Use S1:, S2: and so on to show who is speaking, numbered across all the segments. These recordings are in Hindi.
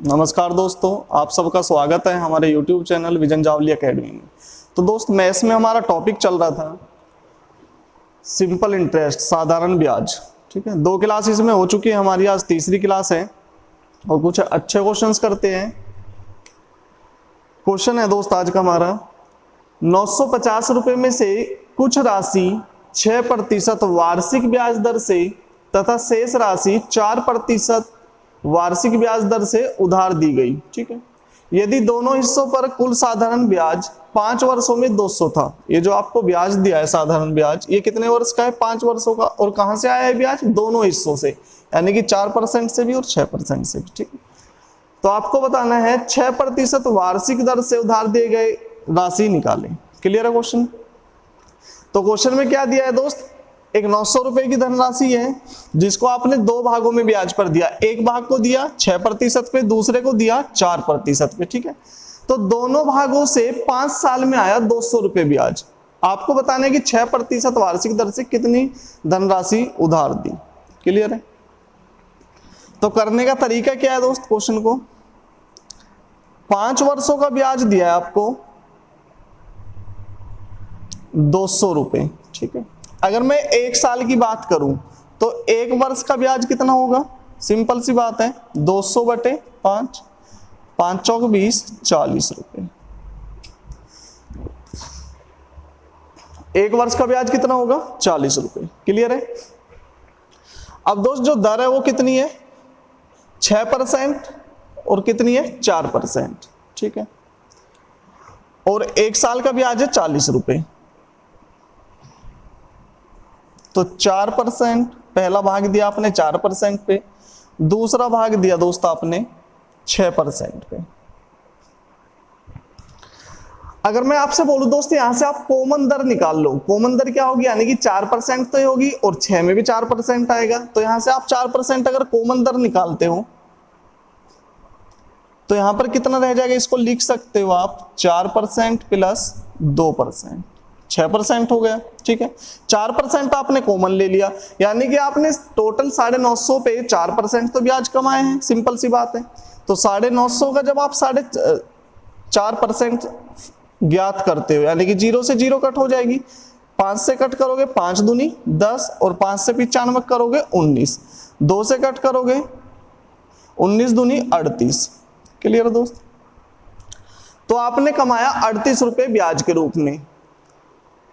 S1: नमस्कार दोस्तों, आप सबका स्वागत है हमारे YouTube channel vision Javli academy में। तो दोस्त, मैथ्स में हमारा टॉपिक चल रहा था सिंपल इंटरेस्ट, साधारण ब्याज। ठीक है, 2 क्लास इसमें हो चुकी है हमारी, आज तीसरी क्लास है और कुछ अच्छे क्वेश्चंस करते हैं। क्वेश्चन है दोस्त आज का हमारा, 950 रुपए में से कुछ राशि 6% वार्षिक ब्याज दर से तथा शेष राशि 4% वार्षिक ब्याज दर से उधार दी गई। ठीक है, यदि दोनों हिस्सों पर कुल साधारण ब्याज 5 वर्षों में 200 था। ये जो आपको ब्याज दिया है साधारण ब्याज, ये कितने वर्ष का है? 5 वर्षों का। और कहां से आया है ब्याज? दोनों हिस्सों से, यानी कि 4% से भी और 6% से भी। ठीक है, तो आपको बताना है 6% वार्षिक दर से उधार दिए गए राशि निकालें। क्लियर है क्वेश्चन? तो क्वेश्चन में क्या दिया है दोस्त? एक 900 रुपए की धनराशि है जिसको आपने 2 भागों में ब्याज पर दिया। एक भाग को दिया 6% पे, दूसरे को दिया 4% पे। ठीक है, तो दोनों भागों से 5 साल में आया 200 रुपए ब्याज। आपको बताना है कि 6% वार्षिक दर से कितनी धनराशि उधार दी। क्लियर है? तो करने का तरीका क्या है दोस्त? क्वेश्चन को 5 वर्षों का ब्याज दिया है आपको 200 रुपए। ठीक है, अगर मैं 1 साल की बात करूं तो 1 वर्ष का ब्याज कितना होगा? सिंपल सी बात है, 200 बटे 5, 5 चौक 20, 40 रुपए। 1 वर्ष का ब्याज कितना होगा? 40 रुपए। क्लियर है? अब दोस्त जो दर है वो कितनी है? 6% और कितनी है? 4%। ठीक है, और 1 साल का ब्याज है 40 रुपए। तो 4% पहला भाग दिया आपने 4% पे, दूसरा भाग दिया दोस्त आपने 6% पे। अगर मैं आपसे बोलूं दोस्त, यहां से आप कॉमन दर निकाल लो। कॉमन दर क्या होगी? यानी कि 4% तो होगी और 6 में भी 4% आएगा। तो यहां से आप 4% अगर कॉमन दर निकालते हो तो यहां पर कितना रह जाएगा? इसको लिख सकते हो आप 4% प्लस 2%, 6% हो गया। ठीक है, 4% आपने कॉमन ले लिया, यानी कि आपने टोटल 950 पे 4% तो ब्याज कमाए हैं। सिंपल सी बात है। तो 950 का जब आप 4% ज्ञात करते हो, यानी कि 0 से 0 कट हो जाएगी। 5 से कट करोगे 5 दूनी 10, और 5 से 95 करोगे 19, 2 से कट करोगे 19 दूनी 38। क्लियर दोस्त? तो आपने कमाया 38 रुपए ब्याज के रूप में।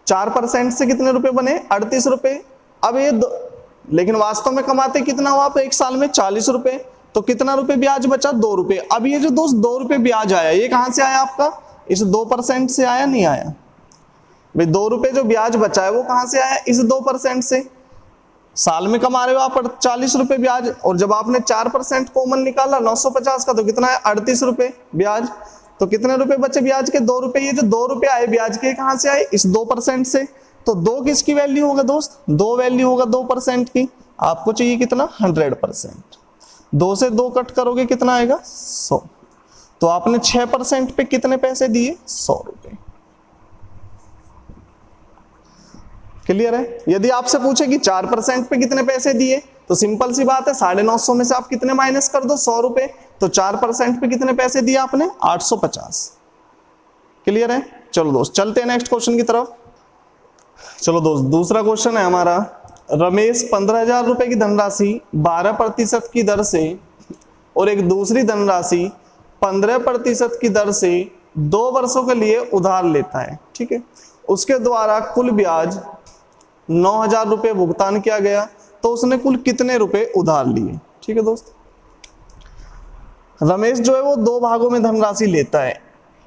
S1: 4% से कितने रुपए बने? 38 रुपए। अब ये लेकिन वास्तव में कमाते कितना हो आप? 1 साल में 40 रुपए। तो कितना रुपए ब्याज बचा? 2 रुपए। अब ये जो दोस्त 2 रुपए ब्याज आया, ये कहां से आया आपका? इस 2% से आया? नहीं आया भाई। 2 रुपए जो ब्याज बचा है वो कहां से आया? इस 2% से। साल में कमा रहे हो आप 40 रुपए ब्याज, और जब आपने 4% कॉमन निकाला 950 का, तो कितना है? 38 रुपए ब्याज। तो कितने रुपए बचे ब्याज के? 2 रुपए। ये जो 2 रुपए आए ब्याज के, कहां से आए? इस 2% से। तो 2 किसकी वैल्यू होगा दोस्त? 2 वैल्यू होगा 2% की। आपको चाहिए कितना? 100%। 2 से 2 कट करोगे कितना आएगा? 100। तो आपने 6% पे कितने पैसे दिए? 100 रुपए। क्लियर है? यदि आपसे पूछे कि 4% पे कितने पैसे दिए, तो सिंपल सी बात है, 950 में से आप कितने माइनस कर दो? 100 रुपए। तो 4% पे कितने पैसे दिए आपने? 850। क्लियर है? चलो दोस्त, चलते हैं नेक्स्ट क्वेश्चन की तरफ। चलो दोस्त, दूसरा क्वेश्चन है हमारा, रमेश 15,000 रुपए की धनराशि 12% की दर से और एक दूसरी धनराशि 15% की दर से 2 वर्षों के लिए उधार लेता है। ठीक है, उसके द्वारा कुल ब्याज 9,000 रुपए भुगतान किया गया, तो उसने कुल कितने रुपए उधार लिए? ठीक है दोस्त, रमेश जो है वो 2 भागों में धनराशि लेता है।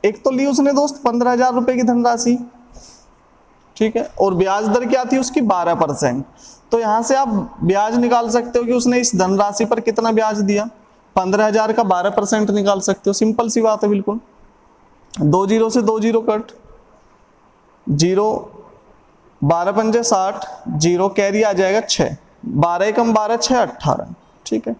S1: एक तो ली उसने दोस्त 15,000 रुपए की धनराशि। ठीक है, और ब्याज दर क्या थी उसकी? 12%। तो यहां से आप ब्याज निकाल सकते हो कि उसने इस धनराशि पर कितना ब्याज दिया। 15,000 का 12% निकाल सकते हो। सिंपल सी बात है बिल्कुल। 2 0 से 2 0 कट, 0 12 पंजे 60, 0 कैरी आ जाएगा 6, 12 कम 12 6 18। ठीक है,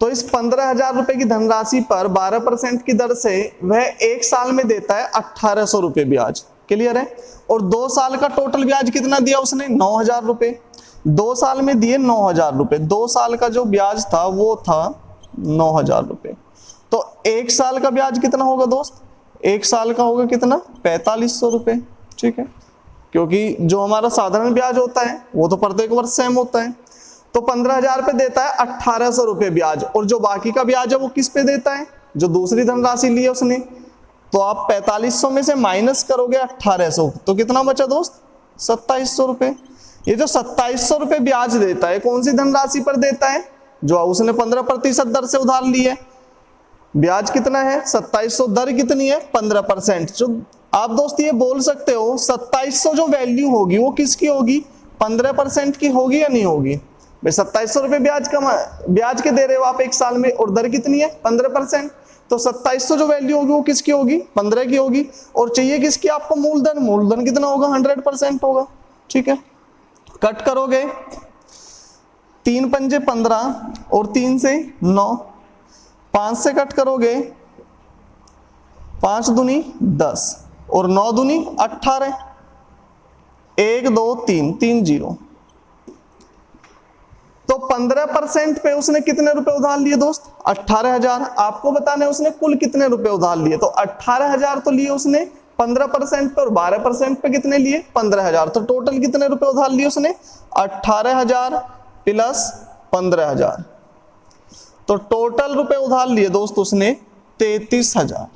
S1: तो इस 15,000 रुपए की धनराशि पर 12% की दर से वह 1 साल में देता है 1800 रुपए ब्याज। क्लियर है? और 2 साल का टोटल ब्याज कितना दिया उसने? 9,000 रुपए। 2 साल में दिए 9,000 रुपए, 2 साल का जो ब्याज था वो था 9,000 रुपए। तो 1 साल का ब्याज कितना होगा दोस्त? 1 साल का होगा कितना? 4500 रुपए। ठीक है, क्योंकि जो हमारा साधारण ब्याज होता है वो तो प्रत्येक वर्ष सेम होता है। तो 15,000 पे देता है 1800 रुपए ब्याज, और जो बाकी का ब्याज है वो किस पे देता है? जो दूसरी धनराशि ली है उसने। तो आप 4500 में से माइनस करोगे 1800, तो कितना बचा दोस्त? 2700 रुपए। ये जो 2700 रुपए ब्याज देता है कौन सी धनराशि पर देता है? जो उसने 15% दर से उधार ली है। ब्याज कितना है? 2700, दर कितनी है? 15%। जो आप दोस्त ये बोल सकते हो 2700 जो वैल्यू होगी वो किसकी होगी? 15% की होगी या नहीं होगी? भाई 2700 रुपए ब्याज के दे रहे हो आप 1 साल में, और दर कितनी है? 15%। तो 2700 जो वैल्यू होगी वो किसकी होगी? 15 की होगी। और चाहिए किसकी आपको? मूलधन। मूलधन कितना होगा? 100% होगा। ठीक है, कट करोगे 3 पंजे 15 और 3 से 9, 5 से कट करोगे 5 दूनी 10 और 9 दूनी 18, 1 2 3 3 0। तो 15% पे उसने कितने रुपए उधार लिए दोस्त? 18,000। आपको बताना है उसने कुल कितने रुपए उधार लिए। तो 18,000 तो लिए उसने 15% पे, और 12% पे कितने लिए? 15,000। तो टोटल कितने रुपए उधार लिए उसने? 18,000 प्लस 15,000। तो टोटल रुपए उधार लिए दोस्त उसने 33,000।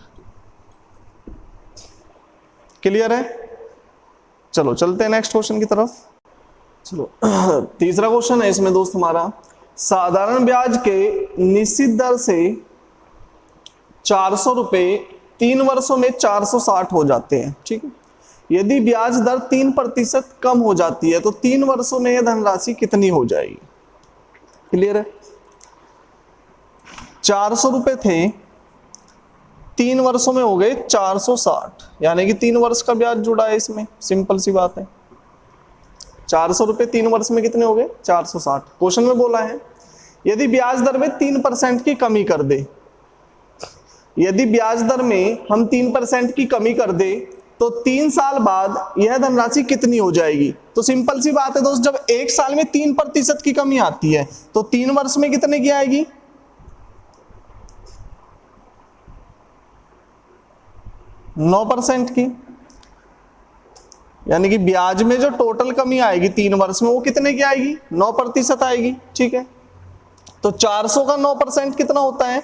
S1: क्लियर है? चलो चलते हैं नेक्स्ट क्वेश्चन की तरफ। चलो तीसरा क्वेश्चन है इसमें दोस्त हमारा, साधारण ब्याज के निश्चित दर से 400 रुपए 3 वर्षों में 460 हो जाते हैं। ठीक है, यदि ब्याज दर 3% कम हो जाती है तो 3 वर्षों में यह धनराशि कितनी हो जाएगी? क्लियर है? 400 रुपए थे, 3 वर्षों में हो गए 460, यानी कि 3 वर्ष का ब्याज जुड़ा है इसमें। सिंपल सी बात है। 400 रुपए 3 वर्ष में कितने हो गए? 460। क्वेश्चन में बोला है यदि ब्याज दर में 3% की कमी कर दे, यदि ब्याज दर में हम 3% की कमी कर दे तो 3 साल बाद यह धनराशि कितनी हो जाएगी? तो सिंपल सी बात है दोस्त, जब 1 साल में 3% की कमी आती है तो 3 वर्ष में कितने की आएगी? 9% की। यानी कि ब्याज में जो टोटल कमी आएगी 3 वर्ष में वो कितने की आएगी? 9% आएगी। ठीक है, तो 400 का 9% कितना होता है?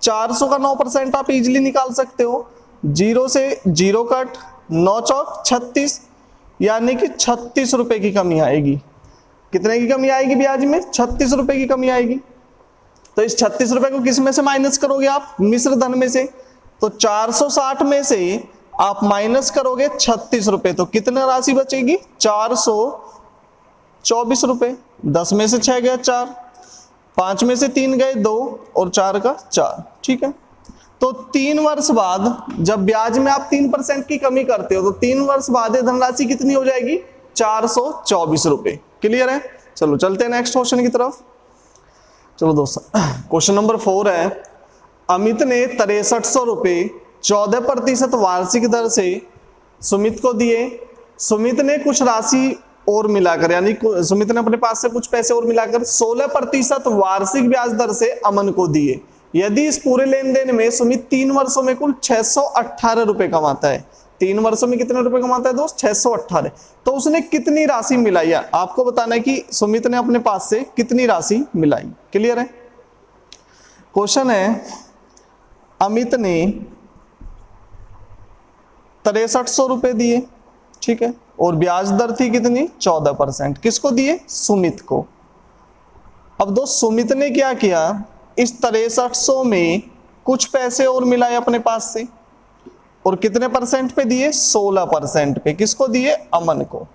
S1: 400 का 9% आप इजीली निकाल सकते हो। 0 से 0 कट, 9 चौक 36, यानी कि 36 रुपए की कमी आएगी। कितने की कमी आएगी ब्याज में? 36 रुपए की कमी आएगी। तो इस 36 रुपए को किस में से माइनस करोगे आप? मिश्र धन में से। तो 460 में से आप माइनस करोगे 36 रुपए, तो कितने राशि बचेगी? 424 रुपए। 10 में से 6 गया 4, 5 में से 3 गए 2 और 4 का 4। ठीक है, तो 3 वर्ष बाद जब ब्याज में आप 3% की कमी करते हो तो 3 वर्ष बाद धनराशि कितनी हो जाएगी? 424 रुपए। क्लियर है? चलो चलते हैं नेक्स्ट क्वेश्चन की तरफ। चलो दोस्तों, क्वेश्चन नंबर 4 है, अमित ने 6300 रुपए 14% वार्षिक दर से सुमित को दिए। सुमित ने कुछ राशि और मिलाकर, यानी सुमित ने अपने पास से कुछ पैसे और मिलाकर 16% वार्षिक ब्याज दर से अमन को दिए। यदि इस पूरे लेन देन में सुमित 3 वर्षों में कुल 618 रुपए कमाता है। 3 वर्षों में कितने रुपए कमाता है दोस्त? 618। तो उसने कितनी राशि मिलाई है? आपको बताना है कि सुमित ने अपने पास से कितनी राशि मिलाई। क्लियर है? क्वेश्चन है, अमित ने 6300 रुपए दिए। ठीक है, और ब्याज दर थी कितनी? 14%। किसको दिए? सुमित को। अब दोस्त सुमित ने क्या किया, इस 6300 में कुछ पैसे और मिलाए अपने पास से, और कितने परसेंट पे दिए? 16% पे। किसको दिए? अमन को।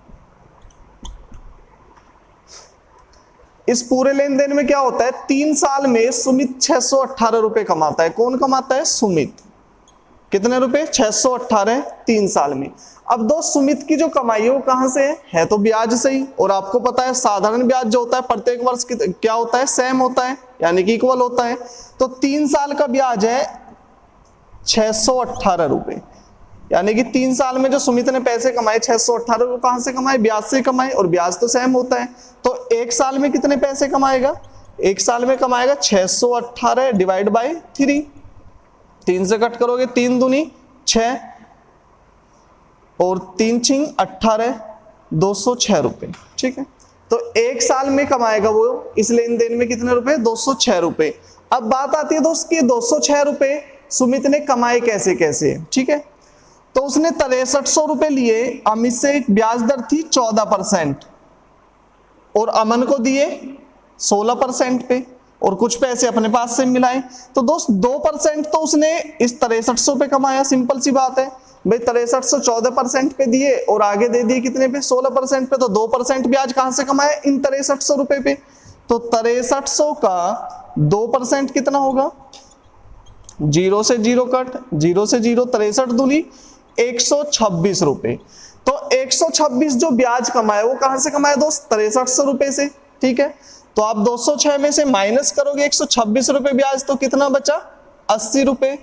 S1: इस पूरे लेन देन में क्या होता है, 3 साल में सुमित 618 रुपए कमाता है। कौन कमाता है? सुमित। कितने रुपए? 618 3 साल में। अब दोस्त सुमित की जो कमाई है वो कहां से है? तो ब्याज से ही। और आपको पता है साधारण ब्याज जो होता है प्रत्येक वर्ष क्या होता है? सेम होता है, यानी कि इक्वल होता है। तो 3 साल का ब्याज है 618 रुपए, यानी कि 3 साल में जो सुमित ने पैसे कमाए 618 रुपए कहां से कमाए? ब्याज से कमाए, और ब्याज तो सेम होता है। तो एक साल में कितने पैसे कमाएगा, एक साल में कमाएगा 618 डिवाइड बाय 3, 3 से कट करोगे 3 दूनी 6 और 3 छिंग 18, 206 रुपए। ठीक है, तो एक साल में कमाएगा वो इस लेन देन में कितने रुपए, 206 रुपए। अब बात आती है दोस्त कि 206 रुपए सुमित ने कमाए कैसे कैसे। ठीक है, तो उसने 6300 रुपए लिए, अमित से एक ब्याज दर थी 14% और अमन को दिए 16% पे और कुछ पैसे अपने पास से मिलाए। तो दोस्त 2% तो उसने इस 6300 पे कमाया, सिंपल सी बात है भाई। 6300 14% पे दिए और आगे दे दिए कितने पे, 16% पे, तो 2% ब्याज कहां से कमाया, इन 6300 रुपए पे। तो 6300 का 2% कितना होगा, 0 से 0 कट, 0 से 0, 63 दूनी 126 रुपए। तो 126 जो ब्याज कमाया वो कहां से कमाया दोस्त, 6300 रुपए से। ठीक है, तो आप 206 में से माइनस करोगे 126 रुपए ब्याज, तो कितना बचा, 80 रुपए।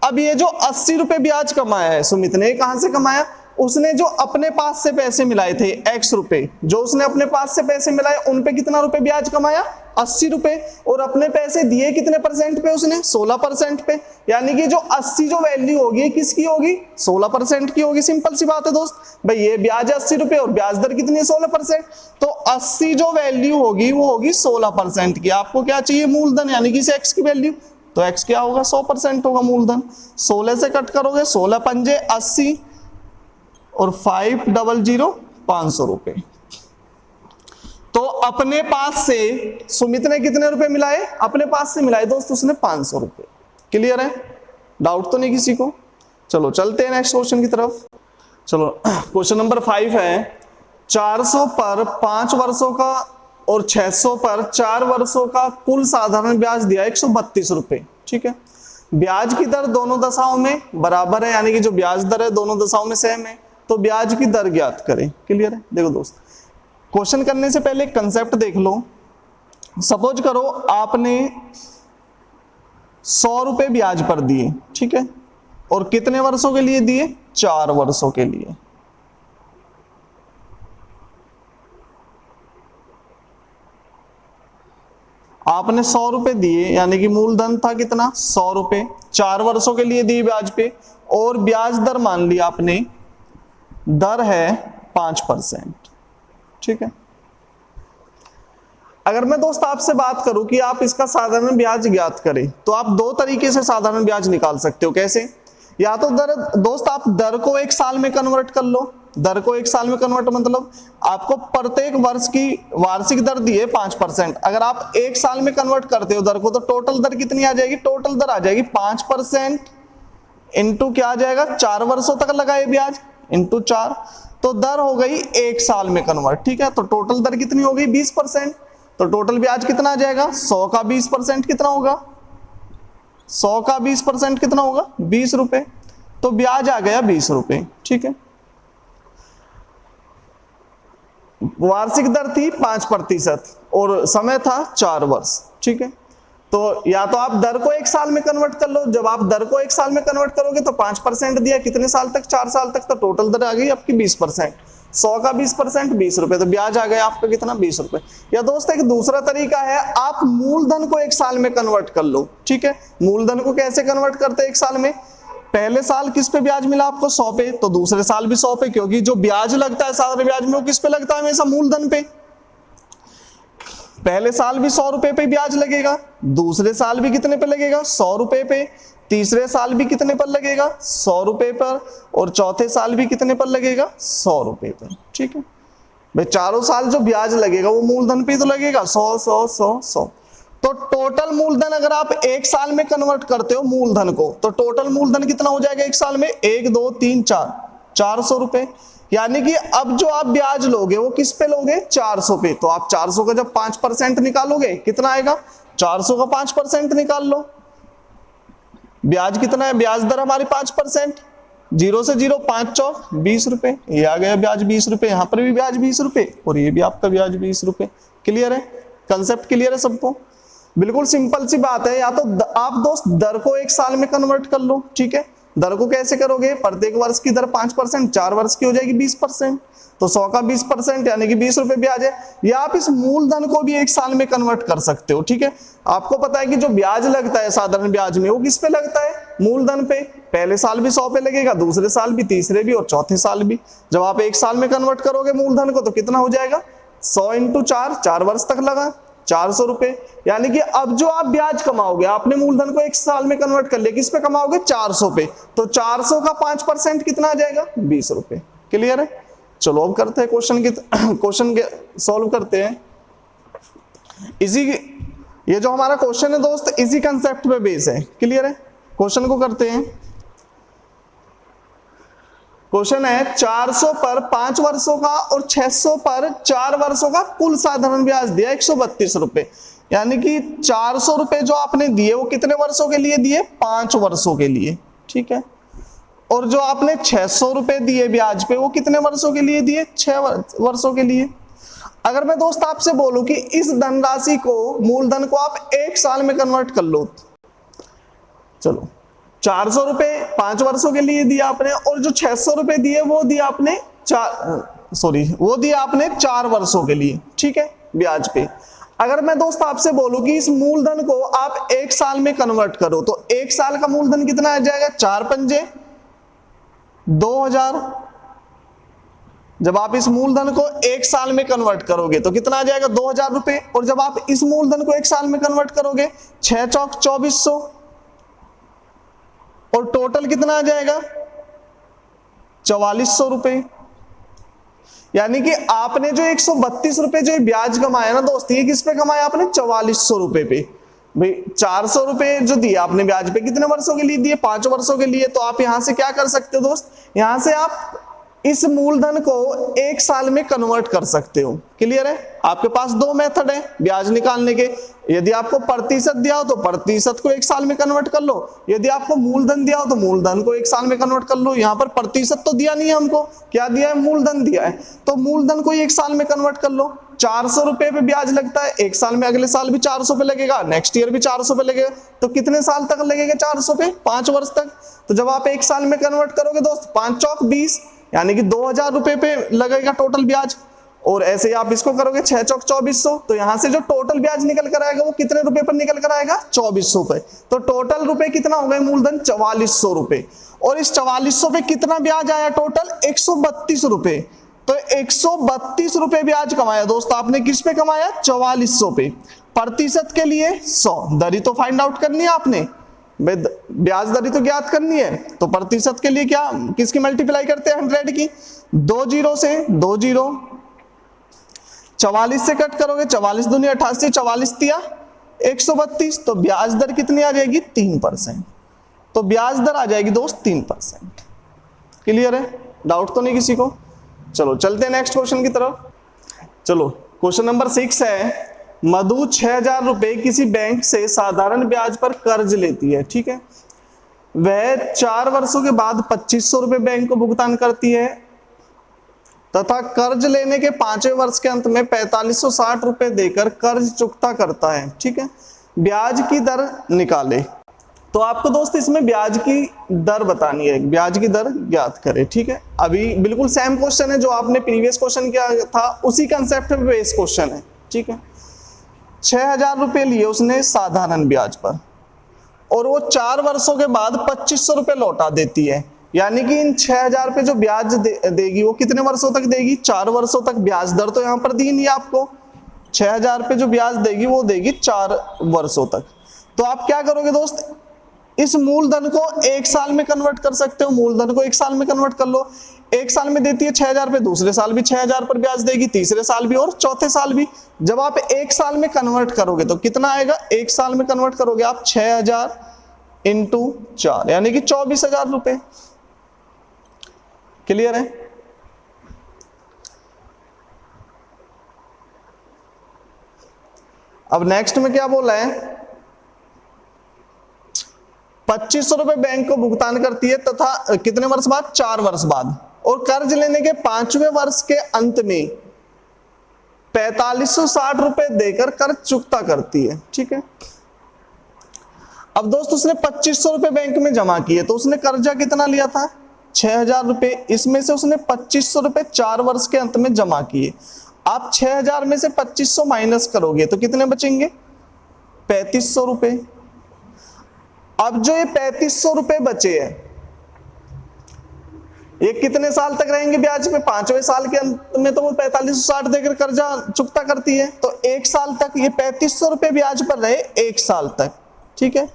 S1: अब ये जो 80 रुपए ब्याज कमाया है सुमित ने, कहां से कमाया, उसने जो अपने पास से पैसे मिलाए थे x रुपए, जो उसने अपने पास से पैसे मिलाए उन पे कितना रुपए ब्याज कमाया, 80 रुपए। और अपने पैसे दिए कितने परसेंट पे उसने, 16% पे। यानी कि जो 80 जो वैल्यू होगी किसकी होगी, 16% की होगी। सिंपल सी बात है दोस्त भाई, ये ब्याज 80 रुपए और ब्याज दर कितनी है, 16%। तो 80 जो वैल्यू होगी वो होगी 16% की। आपको क्या चाहिए, मूलधन, यानी कि x की वैल्यू। तो x क्या होगा, 100% होगा मूलधन। 16 से कट करोगे, 16 पंजे 80 और 500 500 रुपए। तो अपने पास से सुमित ने कितने रुपए मिलाए, अपने पास से मिलाए दोस्त उसने 500 रुपए। क्लियर है, डाउट तो नहीं किसी को। चलो चलते हैं नेक्स्ट क्वेश्चन की तरफ। चलो क्वेश्चन नंबर 5 है, 400 पर 5 वर्षों का और 600 पर 4 वर्षों का कुल साधारण ब्याज दिया 132 रुपए। ठीक है, ब्याज की दर दोनों दशाओं में बराबर है, यानी कि जो ब्याज दर है दोनों दशाओं में सेम है। तो ब्याज की दर ज्ञात करें। क्लियर है, देखो दोस्त, क्वेश्चन करने से पहले कंसेप्ट देख लो। सपोज करो आपने 100 रुपए ब्याज पर दिए, ठीक है, और कितने वर्षों के लिए दिए, 4 वर्षों के लिए। आपने 100 रुपए दिए, यानी कि मूलधन था कितना, 100 रुपए, 4 वर्षों के लिए दिए ब्याज पे, और ब्याज दर मान ली आपने, दर है 5%। ठीक है, अगर मैं दोस्त आपसे बात करूं कि आप इसका साधारण ब्याज ज्ञात करें, तो आप 2 तरीके से साधारण ब्याज निकाल सकते हो। कैसे, या तो दोस्त आप दर को 1 साल में कन्वर्ट कर लो। दर को 1 साल में कन्वर्ट मतलब आपको प्रत्येक वर्ष की वार्षिक दर दी है 5%। अगर आप 1 साल में कन्वर्ट करते हो दर को, तो टोटल दर कितनी आ जाएगी, टोटल दर आ जाएगी 5% इंटू क्या आ जाएगा, 4 वर्षों तक लगाए ब्याज इंटू 4, तो दर हो गई 1 साल में कन्वर्ट। ठीक है, तो टोटल दर कितनी हो गई, 20%। तो टोटल ब्याज कितना आ जाएगा, 100 का 20% कितना होगा, 100 का 20% कितना होगा, 20 रुपए। तो ब्याज आ गया 20 रुपए। ठीक है, वार्षिक दर थी 5% और समय था 4 वर्ष। ठीक है, तो या तो आप दर को 1 साल में कन्वर्ट कर लो। जब आप दर को 1 साल में कन्वर्ट करोगे तो 5% दिया, कितने साल तक, 4 साल तक, तो टोटल दर आ गई आपकी 20%। 100 का 20% 20 रुपए, तो ब्याज आ गया आपका कितना, 20 रुपए। या दोस्त एक दूसरा तरीका है, आप मूलधन को 1 साल में कन्वर्ट कर लो। ठीक है, मूलधन को कैसे कन्वर्ट करते हैं 1 साल में, पहले साल किस पे ब्याज मिला आपको, 100 पे, तो दूसरे साल भी 100 पे, क्योंकि जो ब्याज लगता है साधारण ब्याज में वो किस पे लगता है, हमेशा मूलधन पे। पहले साल भी 100 रुपए पे ब्याज लगेगा, दूसरे साल भी कितने पे लगेगा, 100 रुपए पे, तीसरे साल भी कितने पर लगेगा, 100 रुपए पर, और चौथे साल भी कितने पर लगेगा, 100 रुपए पर। ठीक है भाई, चारों साल जो ब्याज लगेगा वो मूलधन पे तो लगेगा, 100 100 100 100। तो टोटल मूलधन अगर आप 1 साल में कन्वर्ट करते हो मूलधन को, तो टोटल मूलधन कितना हो जाएगा 1 साल में, 1 2 3 4, 400 रुपए। यानी कि अब जो आप ब्याज लोगे वो किस पे लोगे, 400 पे। तो आप 400 का जब 5% निकालोगे कितना आएगा, 400 का 5% निकाल लो। ब्याज कितना है, ब्याज दर हमारी 5%, 0 से 0, 5 चौक 20 रुपए, ये आ गया ब्याज 20 रुपए, यहां पर भी ब्याज 20 रुपए, और ये भी आपका ब्याज 20 रुपए। क्लियर है, कंसेप्ट क्लियर है सबको, बिल्कुल सिंपल सी बात है। या तो आप दोस्त दर को 1 साल में कन्वर्ट कर लो। ठीक है, दर को कैसे करोगे, प्रत्येक वर्ष की दर 5%, 4 वर्ष की हो जाएगी 20%। तो 100 का 20% यानी कि 20 रुपए ब्याज है। या आप इस मूलधन को भी 1 साल में कन्वर्ट कर सकते हो, ठीक है। आपको पता है कि जो ब्याज लगता है साधारण ब्याज में वो किस पे लगता है, मूलधन पे। पहले साल भी 100 पे लगेगा, दूसरे साल भी, तीसरे भी और चौथे साल भी। जब आप 1 साल में कन्वर्ट करोगे मूलधन को तो कितना हो जाएगा, 100 × 4 वर्ष तक लगा 400 रुपए। यानी कि अब जो आप ब्याज कमाओगे, आपने मूलधन को 1 साल में कन्वर्ट कर लिया, किस पे कमाओगे, 400 पे। तो 400 का 5% कितना आ जाएगा, 20 रुपए। क्लियर है। चलो अब करते हैं क्वेश्चन के सॉल्व करते हैं। इसी ये जो हमारा क्वेश्चन है दोस्त, इसी कंसेप्ट पे बेस है। क्लियर है। क्वेश्चन को करते हैं। क्वेश्चन है 400 पर 5 वर्षों का और 600 पर 4 वर्षों का कुल साधारण ब्याज दिया 132 रुपए। यानी कि 400 रुपए जो आपने दिए वो कितने वर्षों के लिए दिए, 5 वर्षों के लिए, ठीक है। और जो आपने 600 रुपए दिए ब्याज पे वो कितने वर्षों के लिए दिए, 6 वर्षों के लिए। अगर मैं दोस्त आपसे बोलूं कि इस धनराशि को, मूलधन को आप 1 साल में कन्वर्ट कर लो, चलो 400 रुपए 5 वर्षों के लिए दिया आपने, और जो 600 रुपए दिए वो दिया आपने 4 वर्षों के लिए, ठीक है, ब्याज पे। अगर मैं दोस्त आपसे बोलूं कि इस मूलधन को आप 1 साल में कन्वर्ट करो तो 1 साल का मूलधन कितना आ जाएगा, 4 पंजे 2000। जब आप इस मूलधन को 1 साल में कन्वर्ट करोगे तो कितना आ जाएगा, 2000 रुपए। और जब आप इस मूलधन को 1 साल में कन्वर्ट करोगे 6 चौक 2400, और टोटल कितना आ जाएगा, 4400 रुपए। यानी कि आपने जो 132 रुपए जो ब्याज कमाया ना दोस्त, ये किस पे कमाया आपने, 4400 रुपए पे। भाई 400 रुपए जो दिए आपने ब्याज पे कितने वर्षों के लिए दिए, 5 वर्षों के लिए। तो आप यहां से क्या कर सकते हो दोस्त, यहां से आप इस मूलधन को 1 साल में कन्वर्ट कर सकते हो। क्लियर है। आपके पास 2 मेथड है ब्याज निकालने के। यदि आपको प्रतिशत दिया हो तो प्रतिशत को 1 साल में कन्वर्ट कर लो, यदि आपको मूलधन दिया हो तो मूलधन को 1 साल में कन्वर्ट कर लो। यहाँ पर प्रतिशत तो दिया नहीं है हमको, क्या दिया है, मूलधन दिया है, तो मूलधन को 1 साल में कन्वर्ट कर लो। 400 रुपए पे ब्याज लगता है 1 साल में, अगले साल भी 400 पे लगेगा, नेक्स्ट ईयर भी 400 पे लगेगा। तो कितने साल तक लगेगा 400 पे, 5 वर्ष तक। तो जब आप 1 साल में कन्वर्ट करोगे दोस्त, 5 चौक 20, यानी कि 2000 रुपए पे लगेगा टोटल ब्याज। और ऐसे ही आप इसको करोगे 6 चौक 2400, तो यहां से जो टोटल ब्याज निकल कर आएगा वो कितने रुपए पर निकल कर आएगा, 2400 पे। तो टोटल रुपए कितना हो गए मूलधन, 4400 रुपए। और इस 4400 पे कितना ब्याज आया टोटल, 132 रुपए। तो 132 रुपए ब्याज कमाया दोस्त आपने, किस पे कमाया, 4400 पे। प्रतिशत के लिए 100, दरी तो फाइंड आउट करनी है आपने, ब्याज दरी तो ज्ञात करनी है। तो प्रतिशत के लिए क्या, किसकी मल्टीप्लाई करते हैं, 100 की। 2 जीरो से 2 जीरो, 44 से कट करोगे, 44 दूनी 88, 44 तिया 132। तो ब्याज दर कितनी आ जाएगी, 3%। तो ब्याज दर आ जाएगी दोस्त 3%। क्लियर है, डाउट तो नहीं किसी को। चलो चलते हैं नेक्स्ट क्वेश्चन की तरफ। चलो क्वेश्चन नंबर 6 है, मधु 6000 रुपए किसी बैंक से साधारण ब्याज पर कर्ज लेती है, ठीक है। वह 4 वर्षों के बाद 2500 रुपए बैंक को भुगतान करती है तथा कर्ज लेने के 5वें वर्ष के अंत में 4560 रुपए देकर कर्ज चुकता करता है, ठीक है। ब्याज की दर निकाले। तो आपको दोस्त इसमें ब्याज की दर बतानी है, ब्याज की दर ज्ञात करें, ठीक है। अभी बिल्कुल सेम क्वेश्चन है जो आपने प्रीवियस क्वेश्चन किया था, उसी कंसेप्ट पे बेस क्वेश्चन है, ठीक है। 6000 रुपए लिए उसने साधारण ब्याज पर, और वो 4 वर्षों के बाद 2500 रुपए लौटा देती है। यानी कि इन 6000 पे जो ब्याज देगी वो कितने वर्षों तक देगी, 4 वर्षों तक। ब्याज दर तो यहाँ पर दी नहीं आपको, 6000 पे जो ब्याज देगी वो देगी 4 वर्षों तक। तो आप क्या करोगे दोस्त, इस मूलधन को 1 साल में कन्वर्ट कर सकते हो। मूलधन को 1 साल में कन्वर्ट कर लो। 1 साल में देती है 6000 पे, दूसरे साल भी 6000 पर ब्याज देगी, तीसरे साल भी और चौथे साल भी। जब आप 1 साल में कन्वर्ट करोगे तो कितना आएगा, 1 साल में कन्वर्ट करोगे आप 6000 × 4 यानी कि 24000 रुपए। क्लियर है। अब नेक्स्ट में क्या बोला है, 2500 रुपए बैंक को भुगतान करती है तथा कितने वर्ष बाद, 4 वर्ष बाद। और कर्ज लेने के 5वें वर्ष के अंत में 4560 रुपए देकर कर्ज चुकता करती है, ठीक है। अब दोस्त उसने 2500 रुपए बैंक में जमा किए, तो उसने कर्जा कितना लिया था, 6,000 रुपए, इसमें से उसने 2,500 रुपए 4 वर्ष के अंत में जमा किए। आप 6,000 में से 2,500 माइनस करोगे तो कितने बचेंगे? 3,500 रुपए। अब जो ये 3,500 रुपए बचे हैं, ये कितने साल तक रहेंगे ब्याज पे? 5वें साल के अंत में तो वो 4560 देकर कर्जा चुकता करती है, तो 1 साल तक ये 3,500 रुपए ब्याज पर रहे 1 साल तक। ठीक है,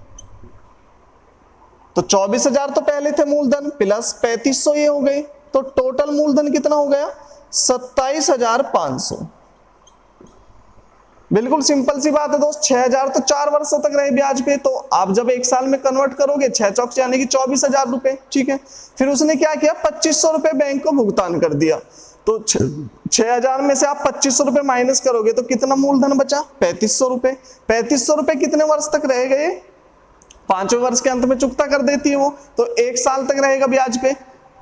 S1: तो 24,000 तो पहले थे मूलधन, प्लस 3,500 ये हो गए, तो टोटल मूलधन कितना हो गया? 27,500। बिल्कुल सिंपल सी बात है दोस्त, 6,000 तो 4 वर्षों तक रहे ब्याज पे, तो आप जब 1 साल में कन्वर्ट करोगे 6 चौक यानी कि 24,000 रुपए। ठीक है, फिर उसने क्या किया? 2,500 रुपए बैंक को भुगतान कर दिया, तो 6,000 में से आप 2,500 रुपए माइनस करोगे तो कितना मूलधन बचा? 3,500 रुपए। 3,500 रुपए कितने वर्ष तक रह गए? 5वें वर्ष के अंत में चुकता कर देती है वो, तो 1 साल तक रहेगा ब्याज पे,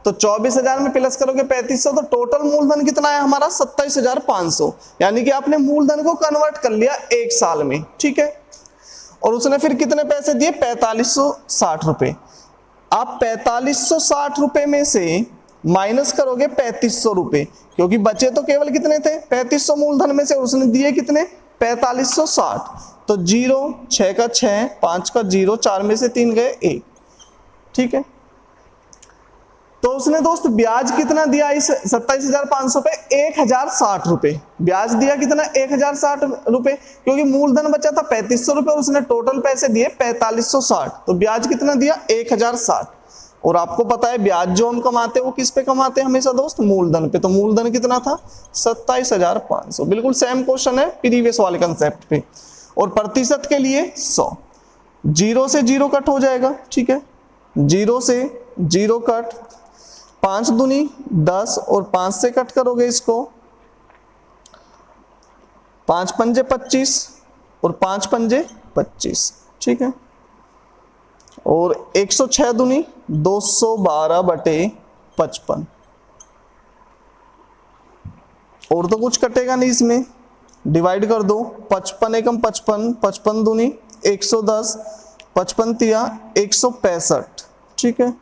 S1: तो 24,000 में प्लस करोगे 3,500, तो टोटल मूलधन कितना है हमारा? 27,500। यानी कि आपने मूलधन को कन्वर्ट कर लिया 1 साल में। ठीक है, और उसने फिर कितने पैसे दिए? 4,560 रुपए। आप 4,560 रुपए में से माइनस करोगे 3,500 रुपए, क्योंकि बचे तो केवल कितने थे? 3,500 मूलधन में से, उसने दिए कितने? 4,560। तो 0, 6 का 6, 5 का 0, 4 में से 3 गए 1। ठीक है, तो उसने दोस्त ब्याज कितना दिया इस 27,500 पे? 1,060 रुपए ब्याज दिया। कितना? 1,060 रुपए, क्योंकि मूलधन बचा था 3,500 रुपए और उसने टोटल पैसे दिए 4,560, तो ब्याज कितना दिया? 1,060। और आपको पता है ब्याज जो हम कमाते हैं वो किस पे कमाते हैं हमेशा दोस्त? मूलधन पे। तो मूलधन कितना था? 27,500। बिल्कुल सेम क्वेश्चन है प्रीवियस वाले कंसेप्ट पे। और प्रतिशत के लिए 100, 0 से 0 कट हो जाएगा। ठीक है, 0 से 0 कट, 5 दूनी 10 और 5 से कट करोगे इसको, 5 पंजे 25 और 5 पंजे 25। ठीक है, और 106 दूनी 212/55। और तो कुछ कटेगा नहीं इसमें, डिवाइड कर दो। 55 एकम 55, 55 दूनी 110, 55 तिया 165। ठीक है,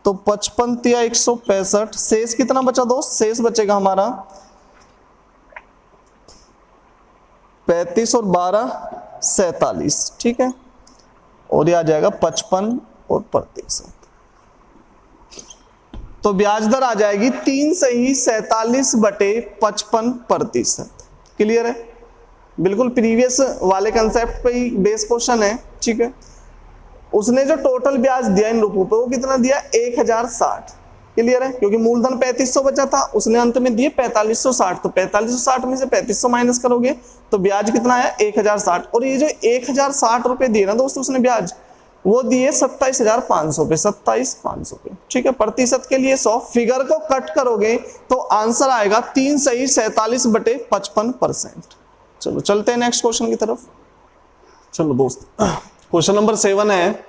S1: तो 55 तिया 165, शेष कितना बचा दोस्त? शेष बचेगा हमारा 35 और 12 47। ठीक है, और ये आ जाएगा 55 और प्रतिशत। तो ब्याज दर आ जाएगी 3 सही 47/55%। क्लियर है? बिल्कुल प्रीवियस वाले कंसेप्ट पे ही बेस क्वेश्चन है। ठीक है, उसने जो टोटल ब्याज दिया इन रुपयों पे वो कितना दिया? 1,060। क्लियर है? क्योंकि मूलधन 3,500 बचा था, उसने अंत में दिए 4,560, तो 4,560 में से 3,500 माइनस करोगे तो ब्याज कितना आया? 1,060। और ये जो 1,060 रुपए दिए ना दोस्तों उसने ब्याज, वो दिए 27,500 पे, 27,500 पे। ठीक है, प्रतिशत के लिए 100, फिगर को कट करोगे तो आंसर आएगा 3 सही 47/55%। चलो चलते हैं नेक्स्ट क्वेश्चन की तरफ। चलो दोस्त, क्वेश्चन नंबर 7 है,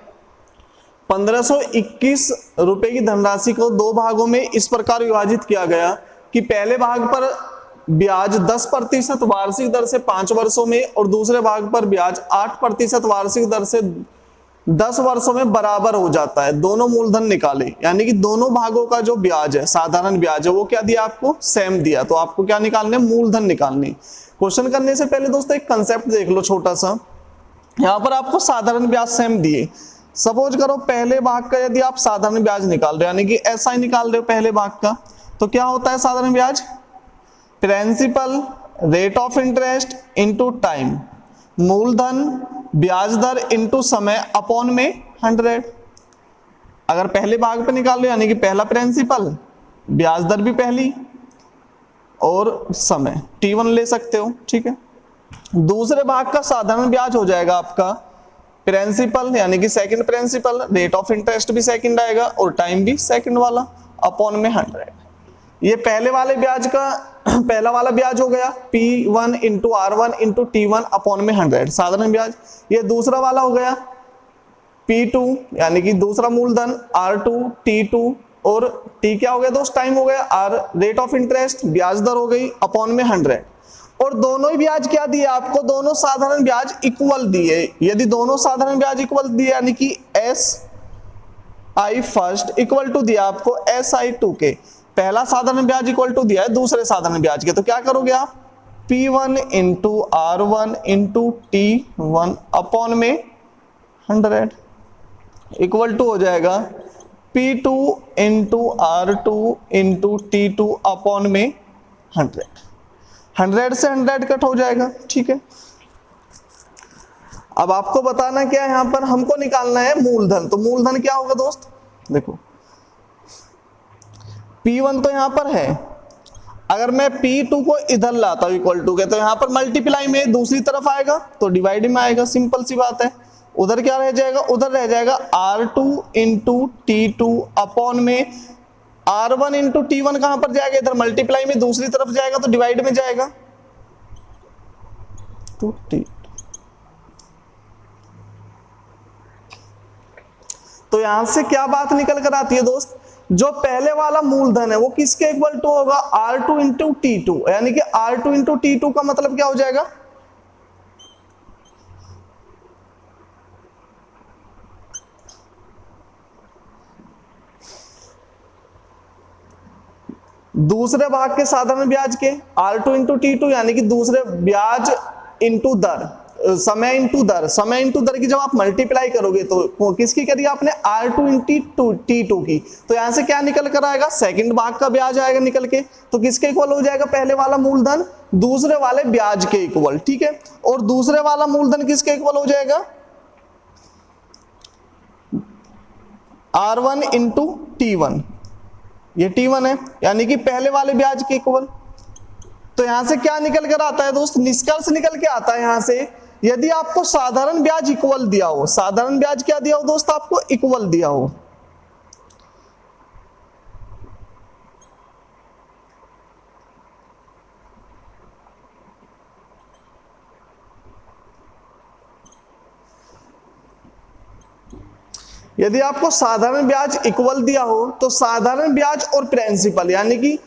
S1: 1,521 रुपए की धनराशि को 2 भागों में इस प्रकार विभाजित किया गया कि पहले भाग पर ब्याज 10% वार्षिक दर से 5 वर्षों में और दूसरे भाग पर ब्याज 8% वार्षिक दर से 10 वर्षों में बराबर हो जाता है। दोनों मूलधन निकाले, यानी कि दोनों भागों का जो ब्याज है, साधारण ब्याज है, वो क्या दिया आपको? सेम दिया। तो आपको क्या निकालने? मूलधन निकालने। क्वेश्चन करने से पहले दोस्तों एक कंसेप्ट देख लो छोटा सा। यहाँ पर आपको साधारण ब्याज सेम दिए। सपोज करो पहले भाग का यदि आप साधारण ब्याज निकाल रहे हो, यानी कि ऐसा ही निकाल रहे हो पहले भाग का, तो क्या होता है साधारण ब्याज? Principal rate of interest into time, मूलधन ब्याज दर इनटू समय अपॉन में 100। अगर पहले भाग पे निकाल लो यानी कि पहला प्रिंसिपल, ब्याज दर भी पहली और समय T1 ले सकते हो। ठीक है, दूसरे भाग का साधारण ब्याज हो जाएगा आपका प्रिंसिपल यानी कि second principal, rate of interest भी सेकंड आएगा और टाइम भी सेकंड वाला अपॉन में 100। ये पहले वाले ब्याज का पहला वाला ब्याज हो गया P1 into R1 into T1 upon में 100 साधारण ब्याज। ये दूसरा वाला हो गया P2 यानी कि दूसरा मूलधन R2 T2 और T क्या हो गया दोस्त? टाइम हो गया, R रेट ऑफ इंटरेस्ट ब्याज दर हो गई अपॉन में 100। और दोनों ही ब्याज क्या दिए आपको? दोनों साधारण ब्याज इक्वल दिए। यदि दोनों साधारण ब्याज इक्वल दिए यानी कि S I first equal to दिया आपको एस आई टू के, पहला साधारण ब्याज इक्वल टू दिया है दूसरे साधारण ब्याज के, तो क्या करोगे आप P1 into R1 into T1 upon में 100 इक्वल टू हो जाएगा P2 into R2 into T2 upon में 100, 100 से 100 कट हो जाएगा, ठीक है। अब आपको बताना क्या है, यहां पर हमको निकालना है मूलधन, तो मूलधन क्या होगा दोस्त, देखो P1 तो यहां पर है, अगर मैं P2 को इधर लाता हूं इक्वल टू के, तो यहां पर मल्टीप्लाई में दूसरी तरफ आएगा तो डिवाइड में आएगा, सिंपल सी बात है। उधर क्या रह जाएगा, उधर रह जाएगा R2 इंटू T2 अपॉन में R1 इंटू T1 कहां पर जाएगा, इधर मल्टीप्लाई में दूसरी तरफ जाएगा तो डिवाइड में जाएगा टू T। तो यहां से क्या बात निकल कर आती है दोस्त, जो पहले वाला मूलधन है वो किसके इक्वल टू होगा, R2 इंटू T2, यानी कि R2 इंटू T2 का मतलब क्या हो जाएगा, दूसरे भाग के साधारण ब्याज के R2 इंटू T2, यानी कि दूसरे ब्याज इंटू दर, समय इंटू दर, समय इंटू दर की जब आप मल्टीप्लाई करोगे तो किसकी करिए आपने R2 इंटू T2 की, तो यहां से क्या निकल कर आएगा, सेकंड भाग का ब्याज आएगा निकल के, तो किसके इक्वल हो जाएगा, पहले वाला मूलधन दूसरे वाले ब्याज के इक्वल, ठीक है। और दूसरे वाला मूलधन किसके इक्वल हो जाएगा, R1 इंटू T1, ये T1 है, यानी कि पहले वाले ब्याज के इक्वल। तो यहां से क्या निकल कर आता है दोस्त, निष्कर्ष निकल के आता है यहां से, यदि आपको साधारण ब्याज इक्वल दिया हो, साधारण ब्याज क्या दिया हो दोस्त, आपको इक्वल दिया हो, यदि आपको साधारण ब्याज इक्वल दिया हो तो साधारण ब्याज और प्रिंसिपल, यानी कि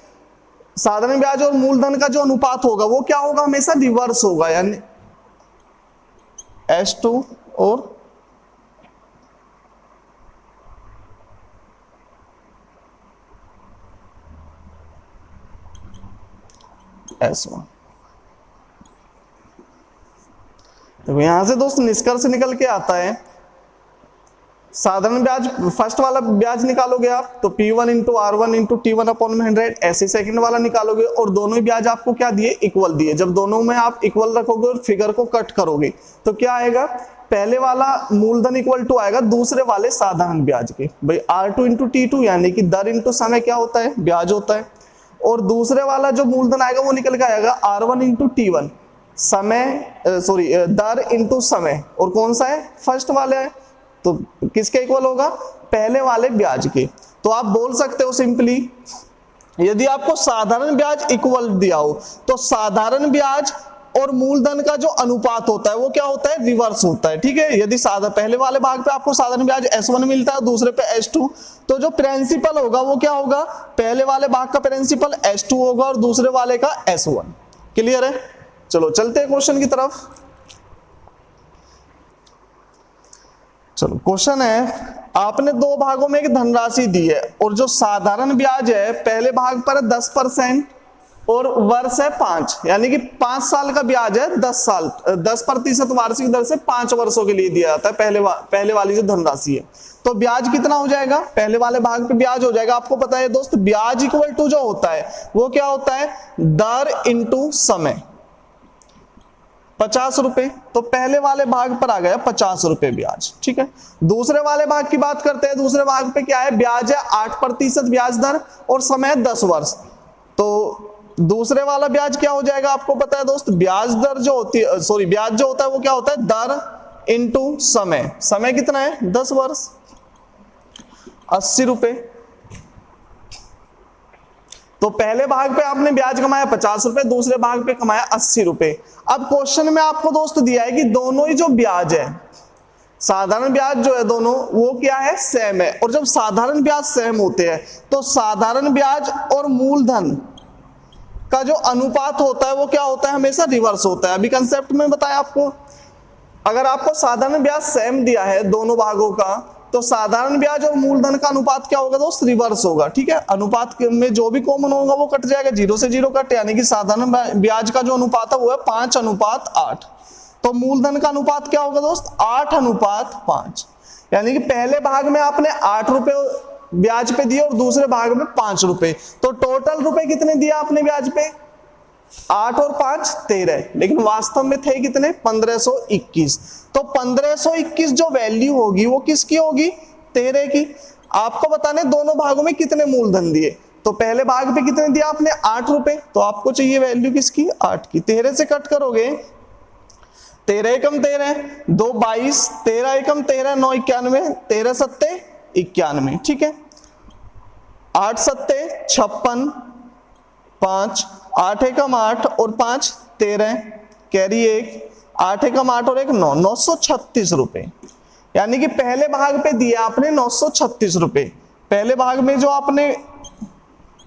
S1: साधारण ब्याज और मूलधन का जो अनुपात होगा वो क्या होगा, हमेशा रिवर्स होगा, यानी S2 और S1। तो यहां से दोस्त निष्कर्ष निकल के आता है, साधारण ब्याज फर्स्ट वाला ब्याज निकालोगे आप तो P1 into R1 into T1 upon में 100, ऐसे सेकंड वाला निकालोगे और दोनों ही ब्याज आपको क्या दिए, इक्वल दिए। जब दोनों में आप इक्वल रखोगे और फिगर को कट करोगे तो क्या आएगा, पहले वाला मूलधन इक्वल टू आएगा दूसरे वाले साधारण ब्याज के, भाई R2 इंटू T2 यानी कि दर इंटू समय क्या होता है, ब्याज होता है, और दूसरे वाला जो मूलधन आएगा वो निकल के आएगा R1 इंटू T1, समय सॉरी दर इंटू समय, और कौन सा है, फर्स्ट वाला है, तो किसके इक्वल होगा, पहले वाले ब्याज के। तो आप बोल सकते हो सिंपली, यदि आपको साधारण ब्याज इक्वल दिया हो तो साधारण ब्याज और मूलधन का जो अनुपात होता है वो क्या होता है, रिवर्स होता है, ठीक है। यदि पहले वाले भाग पे आपको साधारण ब्याज S1 मिलता है, दूसरे पे S2, तो जो प्रिंसिपल होगा वो क्या होगा, पहले वाले भाग का प्रिंसिपल S2 होगा और दूसरे वाले का S1। क्लियर है, चलो चलते हैं क्वेश्चन की तरफ। चलो क्वेश्चन है, आपने दो भागों में एक धनराशि दी है और जो साधारण ब्याज है पहले भाग पर 10% और वर्ष है 5, यानी कि 5 साल का ब्याज है, 10% वार्षिक दर से 5 वर्षों के लिए दिया जाता है पहले वाली जो धनराशि है। तो ब्याज कितना हो जाएगा, पहले वाले भाग पे ब्याज हो जाएगा, आपको पता है दोस्त ब्याज इक्वल टू जो होता है वो क्या होता है, दर इंटू समय, 50 रुपए, तो पहले वाले भाग पर आ गया 50 रुपए ब्याज, ठीक है। दूसरे वाले भाग की बात करते हैं, दूसरे भाग पे क्या है, ब्याज है 8% ब्याज दर और समय 10 वर्ष। तो दूसरे वाला ब्याज क्या हो जाएगा, आपको पता है दोस्त, ब्याज दर जो होती है सॉरी ब्याज जो होता है वो क्या होता है, दर इंटू समय, समय कितना है 10 वर्ष, 80 रुपए। तो पहले भाग पे आपने ब्याज कमाया 50 रुपए, दूसरे भाग पे कमाया 80 रुपए। अब क्वेश्चन में आपको दोस्त दिया है कि दोनों ही जो ब्याज है, साधारण ब्याज जो है दोनों वो क्या है, सेम है, और जब साधारण ब्याज सेम होते हैं तो साधारण ब्याज और मूलधन का जो अनुपात होता है वो क्या होता है, हमेशा रिवर्स होता है। अभी कंसेप्ट में बताया आपको, अगर आपको साधारण ब्याज सेम दिया है दोनों भागों का तो साधारण ब्याज और मूलधन का अनुपात क्या होगा दोस्त, रिवर्स होगा। ठीक है, अनुपात में जो भी कॉमन होगा वो कट जाएगा, 0 से 0 कट, यानी कि साधारण ब्याज का जो अनुपात है वो है 5:8। तो मूलधन का अनुपात क्या होगा दोस्त, 8:5। यानी कि पहले भाग में आपने 8 रुपए ब्याज पे दिए और दूसरे भाग में 5 रुपए, तो टोटल रुपए कितने दिया आपने ब्याज पे, 8 और 5 13, लेकिन वास्तव में थे कितने, 1521। तो 1521 जो वैल्यू होगी वो किसकी होगी, 13 की। आपको बताने दोनों भागों में कितने मूलधन दिए, तो पहले भाग पे कितने दिया आपने, 8 रुपए, तो आपको चाहिए वैल्यू किसकी, 8 की। 13 से कट करोगे, 13 एकम 13, 2 22, 13 एकम 13, 9 91, 13 सत्ते 91। ठीक है, 8 सत्ते 56, 5, 8 एकम 8 और 5 13, कैरी 1, 8 एकम 8 और 1 9, 936 रुपए। यानी कि पहले भाग पे दिया आपने 936 रुपए, पहले भाग में जो आपने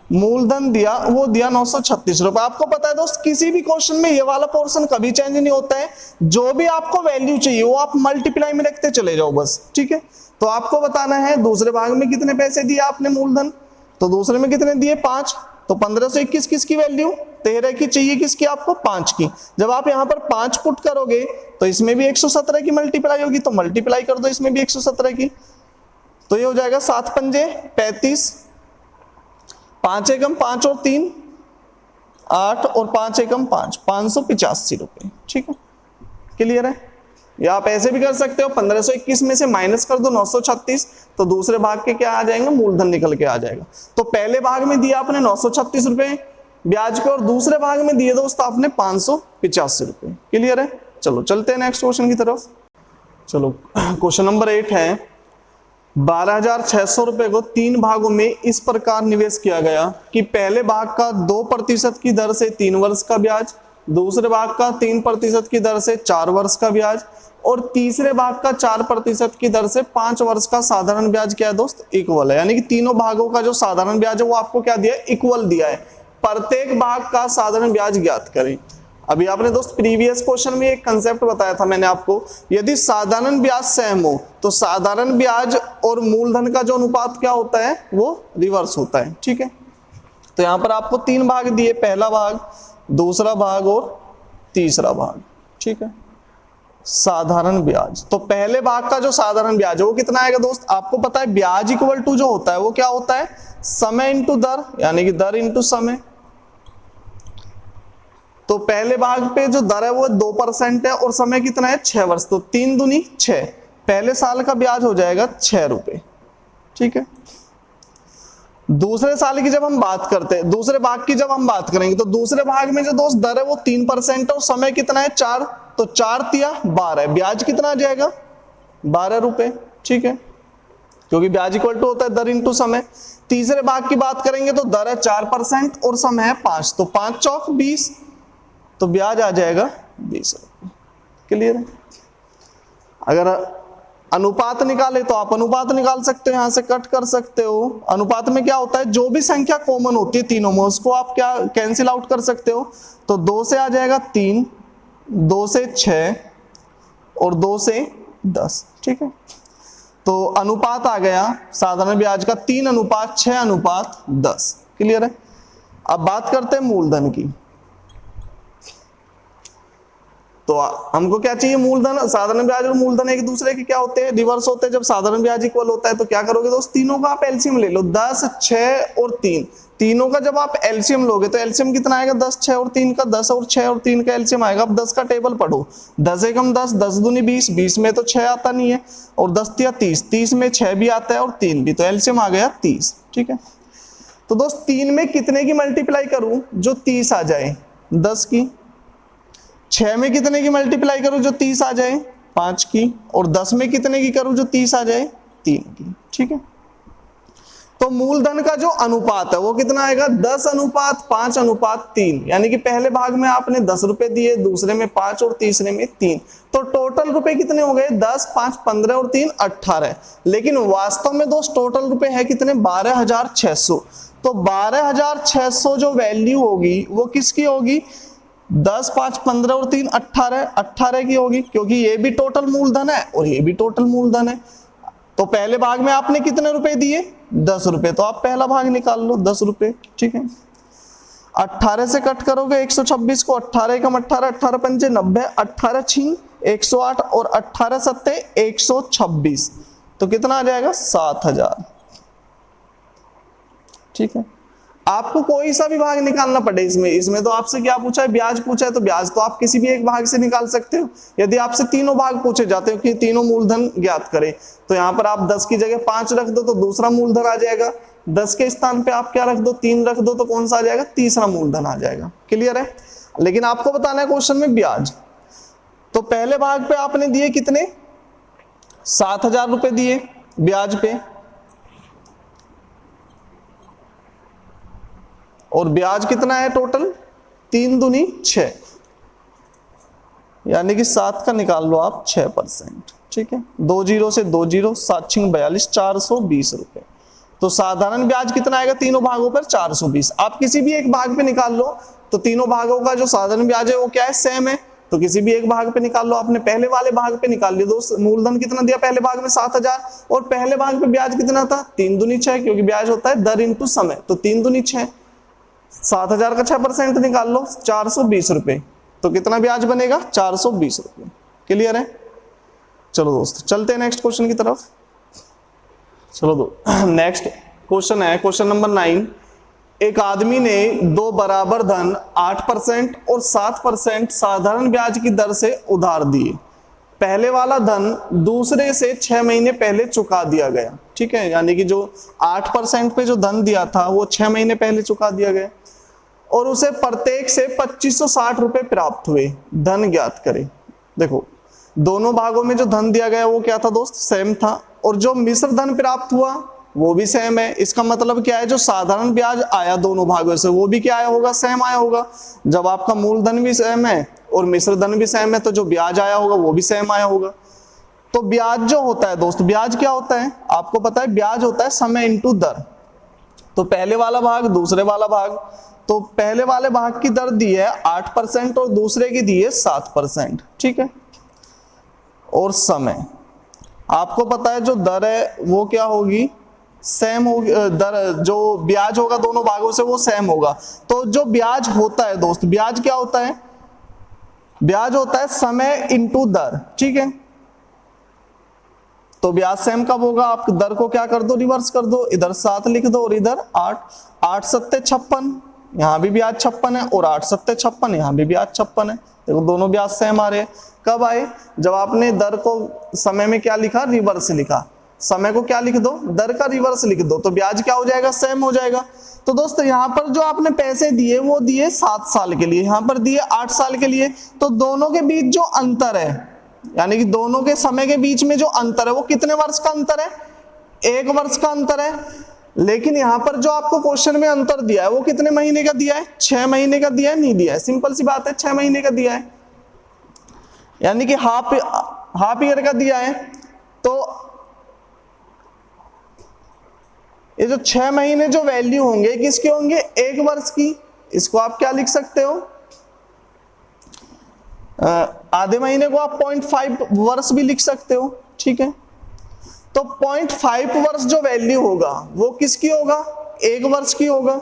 S1: मूलधन दिया वो दिया 936 रुपए। आपको पता है दोस्त किसी भी क्वेश्चन में ये वाला पोर्शन कभी चेंज नहीं होता है, जो भी आपको वैल्यू चाहिए वो आप मल्टीप्लाई में रखते चले जाओ बस। ठीक है, तो आपको बताना है दूसरे भाग में कितने पैसे दिए आपने मूलधन, तो दूसरे में कितने दिए 5, तो 1521 किसकी वैल्यू, 13 की चाहिए, किसकी आपको 5 की। जब आप यहाँ पर 5 पुट करोगे तो इसमें भी 117 की मल्टीप्लाई होगी, तो मल्टीप्लाई कर दो इसमें भी 117 की, तो ये हो जाएगा 7 पंजे 35, 5 एकम 5 और 3 8 और 5 एकम 5, 585 रुपए। ठीक है, क्लियर है। या आप ऐसे भी कर सकते हो, 1521 में से माइनस कर दो 936, तो दूसरे भाग के क्या आ जाएंगे, मूलधन निकल के आ जाएगा। तो पहले भाग में दिया आपने 936 रुपए ब्याज के और दूसरे भाग में दिए दोस्त आपने 585 रुपए। क्लियर है, चलो चलते हैं नेक्स्ट क्वेश्चन की तरफ। चलो क्वेश्चन नंबर 8 है, 12,600 रुपए को 3 भागों में इस प्रकार निवेश किया गया कि पहले भाग का 2% की दर से 3 वर्ष का ब्याज, दूसरे भाग का 3% की दर से 4 वर्ष का ब्याज और तीसरे भाग का 4% की दर से 5 वर्ष का साधारण ब्याज क्या है दोस्त, इक्वल है। यानी कि तीनों भागों का जो साधारण ब्याज है वो आपको क्या दिया है, इक्वल दिया है। प्रत्येक भाग का साधारण ब्याज ज्ञात करें। अभी आपने दोस्त प्रीवियस क्वेश्चन में एक कंसेप्ट बताया था मैंने आपको, यदि साधारण ब्याज सेम हो तो साधारण ब्याज और मूलधन का जो अनुपात क्या होता है वो रिवर्स होता है। ठीक है, तो यहां पर आपको 3 भाग दिए, पहला भाग, दूसरा भाग और तीसरा भाग। ठीक है, साधारण ब्याज, तो पहले भाग का जो साधारण ब्याज है वो कितना आएगा दोस्त, आपको पता है ब्याज इक्वल टू जो होता है वो क्या होता है, समय इंटू दर, यानी कि दर इंटू समय। तो पहले भाग पे जो दर है वो 2% है और समय कितना है 6 वर्ष, तो 3 दूनी 6, पहले साल का ब्याज हो जाएगा 6 रुपए। ठीक है, दूसरे साल की जब हम बात करते हैं, दूसरे भाग की जब हम बात करेंगे तो दूसरे भाग में जो दोस्त दर है वो 3% और समय कितना है 4, तो 4 तिया 12, ब्याज कितना आ जाएगा 12 रुपए। ठीक है, क्योंकि ब्याज इक्वल टू होता है दर इंटू समय। तीसरे भाग की बात करेंगे तो दर है 4% और समय है 5, तो 5 चौक 20, तो ब्याज आ जाएगा 20 रुपए। क्लियर है। अगर अनुपात निकाले तो आप अनुपात निकाल सकते हो, यहां से कट कर सकते हो। अनुपात में क्या होता है, जो भी संख्या कॉमन होती है तीनों में उसको आप क्या कैंसिल आउट कर सकते हो, तो 2 से आ जाएगा 3, 2 से 6 और 2 से 10। ठीक है, तो अनुपात आ गया साधारण ब्याज का 3:6:10। क्लियर है। अब बात करते हैं मूलधन की, तो हमको क्या चाहिए, मूलधन। साधारण ब्याज और मूलधन एक दूसरे के क्या होते हैं, रिवर्स होते हैं। जब साधारण ब्याज इक्वल होता है तो क्या करोगे दोस्त, तीनों का आप एलसीएम ले लो, 10, 6 और 3, तीनों का जब आप एलसीएम लोगे तो एलसीएम कितना आएगा, 10, 6 और 3 का, 10 और 6 और 3 का एलसीएम आएगा। अब 10 का टेबल पढ़ो, 10 एकम 10, 10 दूनी 20, 20 में तो 6 आता नहीं है, और 10 तिया 30, 30 में 6 भी आता है और 3 भी, तो एलसीएम आ गया 30। ठीक है, तो दोस्त 3 में कितने की मल्टीप्लाई करूं जो 30 आ जाए, 10 की। 6 में कितने की मल्टीप्लाई करूं जो 30 आ जाए, 5 की। और 10 में कितने की करूं जो 30 आ जाए, 3 की। ठीक है, तो मूलधन का जो अनुपात है वो कितना आएगा, 10:5:3। यानी कि पहले भाग में आपने 10 रुपए दिए, दूसरे में 5 और तीसरे में 3, तो टोटल रुपए कितने हो गए, 10, 5, 15 और 3, 18। लेकिन वास्तव में दोस्त टोटल रुपए है कितने, 12,600। तो 12,600 जो वैल्यू होगी वो किसकी होगी, 10, 5, 15 और 3, 18 की होगी, क्योंकि ये भी टोटल मूलधन है और ये भी टोटल मूलधन है। तो पहले भाग में आपने कितने रुपए दिए, 10 रुपए, तो आप पहला भाग निकाल लो 10 रुपए, ठीक है। 18 से कट करोगे 126 को, 18 एकम 18, 18 पंजे 90, 18 छीन 108 और 18 सत्ते 126, तो कितना आ जाएगा 7000, ठीक है। आपको कोई सा भी भाग निकालना पड़े इसमें तो आपसे क्या पूछा है, ब्याज पूछा है, तो ब्याज तो आप किसी भी एक भाग से निकाल सकते हो। यदि आपसे तीनों भाग पूछे जाते हो कि तीनों मूलधन ज्ञात करें, तो यहाँ पर आप 10 की जगह 5 रख दो तो दूसरा मूलधन आ जाएगा, 10 के स्थान पे आप क्या रख दो, 3 रख दो तो कौन सा आ जाएगा, तीसरा मूलधन आ जाएगा। क्लियर है। लेकिन आपको बताना है क्वेश्चन में ब्याज। तो पहले भाग पे आपने दिए कितने, 7000 रुपए दिए ब्याज पे, और ब्याज कितना है टोटल, 3 दूनी 6, यानी कि 7 का निकाल लो आप 6%, ठीक है। 2 जीरो से 2 जीरो, 7 छिंग 42, 420 रुपए। तो साधारण ब्याज कितना आएगा तीनों भागों पर, 420। आप किसी भी एक भाग पे निकाल लो, तो तीनों भागों का जो साधारण ब्याज है वो क्या है, सेम है, तो किसी भी एक भाग पे निकाल लो। आपने पहले वाले भाग पे निकाल लिया, दोस्त मूलधन कितना दिया पहले भाग में, 7000, और पहले भाग पे ब्याज कितना था, 3 दूनी 6, क्योंकि ब्याज होता है दर इंटू समय, तो 3 दूनी 6, 7000 का 6% निकाल लो, 420 रुपए, तो कितना ब्याज बनेगा, 420 रुपए। क्लियर है। चलो दोस्त चलते हैं नेक्स्ट क्वेश्चन की तरफ। चलो नेक्स्ट क्वेश्चन है क्वेश्चन नंबर 9। एक आदमी ने 2 बराबर धन 8% और 7% साधारण ब्याज की दर से उधार दिए। पहले वाला धन दूसरे से 6 महीने पहले चुका दिया गया, ठीक है, यानी कि जो 8% पे जो धन दिया था वो 6 महीने पहले चुका दिया गया, और उसे प्रत्येक से 2560 रुपए प्राप्त हुए। धन ज्ञात करें। देखो दोनों भागों में जो धन दिया गया वो क्या था दोस्त, सेम था, और जो मिश्र धन प्राप्त हुआ वो भी सेम है। इसका मतलब क्या है, जो साधारण ब्याज आया दोनों भागों से वो भी क्या आया होगा, सेम आया होगा। जब आपका मूलधन भी सेम है और मिश्र धन भी सेम है, तो जो ब्याज आया होगा वो भी सेम आया होगा। तो ब्याज जो होता है दोस्त, ब्याज क्या होता है आपको पता है, ब्याज होता है समय इंटू दर। तो पहले वाला भाग दूसरे वाला भाग, तो पहले वाले भाग की दर दी है 8% और दूसरे की दी है 7%, ठीक है। और समय आपको पता है जो दर है वो क्या होगी, सेम होगी, दर जो ब्याज होगा दोनों भागों से वो सेम होगा। तो जो ब्याज होता है दोस्त, ब्याज क्या होता है, ब्याज होता है समय इंटू दर, ठीक है। तो ब्याज सेम कब होगा, आप दर को क्या कर दो, रिवर्स कर दो, इधर 7 लिख दो और इधर 8, 8 सत्ते 56, यहाँ भी ब्याज 56 है, और 8 सत्ते 56, यहाँ भी ब्याज 56 है। देखो दोनों ब्याज सेम आ रहे हैं। कब आए, जब आपने दर को समय में क्या लिखा, रिवर्स लिखा, समय को क्या लिख दो, दर का रिवर्स लिख दो, तो ब्याज क्या हो जाएगा, सेम हो जाएगा। तो दोस्तों यहाँ पर जो आपने पैसे दिए वो दिए 7 साल के लिए, यहाँ पर दिए 8 साल के लिए, तो दोनों के बीच जो अंतर है, यानी कि दोनों के समय के बीच में जो अंतर है वो कितने वर्ष का अंतर है, 1 वर्ष का अंतर है। लेकिन यहाँ पर जो आपको क्वेश्चन में अंतर दिया है वो कितने महीने का दिया है, 6 महीने का दिया है, नहीं दिया है, सिंपल सी बात है 6 महीने का दिया है, यानी कि हाफ ईयर का दिया है। तो ये जो 6 महीने जो वैल्यू होंगे किसके होंगे, 1 वर्ष की। इसको आप क्या लिख सकते हो, आधे महीने को आप 0.5 वर्ष भी लिख सकते हो, ठीक है। तो 0.5 वर्ष जो वैल्यू होगा वो किसकी होगा, 1 वर्ष की होगा।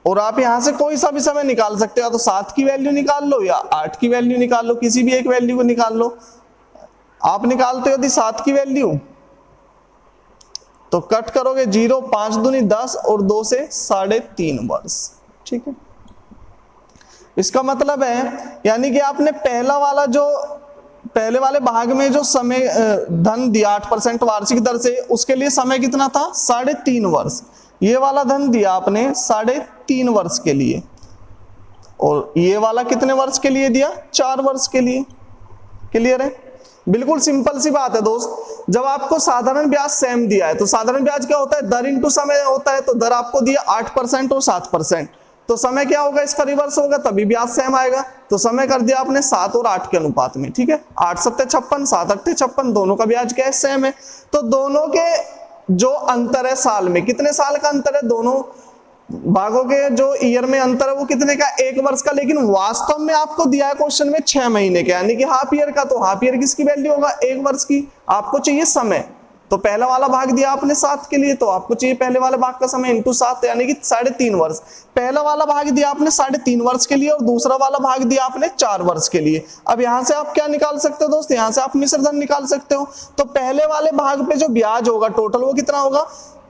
S1: और आप यहां से कोई सा भी समय निकाल सकते हो, तो 7 की वैल्यू निकाल लो या 8 की वैल्यू निकाल लो, किसी भी एक वैल्यू को निकाल लो। आप निकालते हो यदि 7 की वैल्यू, तो कट करोगे 0, 5 दूनी 10 और 2 से 3.5 वर्ष, ठीक है। इसका मतलब है यानी कि आपने पहले वाले भाग में जो समय धन दिया 8% वार्षिक दर से, उसके लिए समय कितना था, 3.5 वर्ष। ये वाला धन दिया आपने 3.5 वर्ष के लिए, और ये वाला कितने वर्ष के लिए दिया, 4 वर्ष के लिए। क्लियर है। बिल्कुल सिंपल सी बात है दोस्त। जब आपको साधारण ब्याज सेम दिया है, तो साधारण ब्याज क्या होता है, दर इंटू समय होता है। तो दर आपको दिया 8% और 7%, तो समय क्या होगा, इसका रिवर्स होगा, तभी ब्याज सेम आएगा। तो समय कर दिया आपने 7 और 8 के अनुपात में, ठीक है। 8 सत्ते 56, 7 अट्ठे 56, दोनों का ब्याज क्या है, सेम है। तो दोनों के जो अंतर है साल में, कितने साल का अंतर है, दोनों भागों के जो ईयर में अंतर है वो कितने का, 1 वर्ष का, लेकिन वास्तव में आपको दिया है क्वेश्चन में 6 महीने का, यानी कि हाफ ईयर का। तो हाफ ईयर किसकी वैल्यू होगा, 1 वर्ष की। आपको चाहिए समय, तो पहला वाला भाग दिया आपने 7 के लिए, तो आपको चाहिए पहले वाले भाग का समय इंटू 7, यानी कि 3.5 वर्ष। पहला वाला भाग दिया आपने 3.5 वर्ष के लिए और दूसरा वाला भाग दिया आपने 4 वर्ष के लिए। अब यहां से आप क्या निकाल सकते हो दोस्त, यहां से आप मिश्र धन निकाल सकते हो। तो पहले वाले भाग पे जो ब्याज होगा टोटल वो कितना होगा,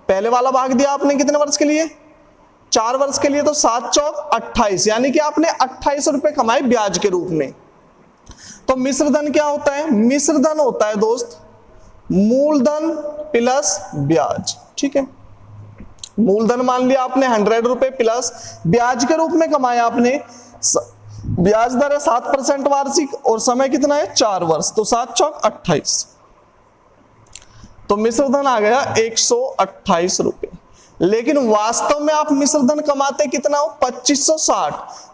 S1: पहले वाला भाग दिया आपने कितने वर्ष के लिए, 4 वर्ष के लिए, तो 7 चौक 28, यानी कि आपने 28 रुपए कमाए ब्याज के रूप में। तो मिश्र धन क्या होता है, मिश्र धन होता है दोस्त मूलधन प्लस ब्याज। ठीक है, मूलधन मान लिया आपने 100 रुपए प्लस ब्याज के रूप में कमाया आपने। ब्याज दर है 7% वार्षिक और समय कितना है, 4 वर्ष, तो 7 चौक 28। तो मिश्र धन आ गया 128 रुपए। लेकिन वास्तव में आप मिश्र धन कमाते कितना हो, 2560।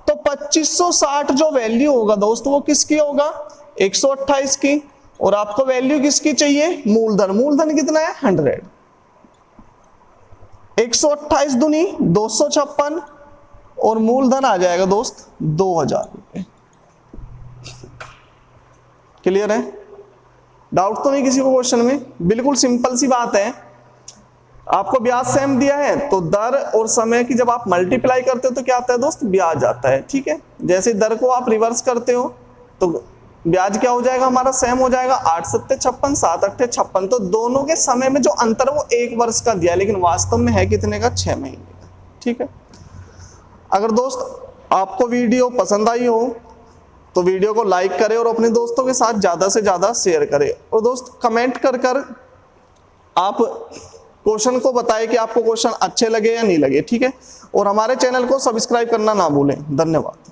S1: तो 2560 जो वैल्यू होगा दोस्त वो किसकी होगा, 128 की। और आपको वैल्यू किसकी चाहिए, मूलधन। मूलधन कितना है, 100। 128 दूनी 256 और मूलधन आ जाएगा दोस्त 2000 रुपए। क्लियर है, डाउट तो नहीं किसी को क्वेश्चन में, बिल्कुल सिंपल सी बात है। आपको ब्याज सेम दिया है तो दर और समय की जब आप मल्टीप्लाई करते हो तो क्या आता है दोस्त, ब्याज आता है। ठीक है, जैसे दर को आप रिवर्स करते हो तो ब्याज क्या हो जाएगा हमारा, सेम हो जाएगा। 8 7 56, 7 8 56। तो दोनों के समय में जो अंतर वो 1 वर्ष का दिया है, लेकिन वास्तव में है कितने का, 6 महीने का। ठीक है, अगर दोस्त आपको वीडियो पसंद आई हो तो वीडियो को लाइक करें और अपने दोस्तों के साथ ज्यादा से ज्यादा शेयर करें। और दोस्त कमेंट कर आप क्वेश्चन को बताएं कि आपको क्वेश्चन अच्छे लगे या नहीं लगे। ठीक है, और हमारे चैनल को सब्सक्राइब करना ना भूलें। धन्यवाद।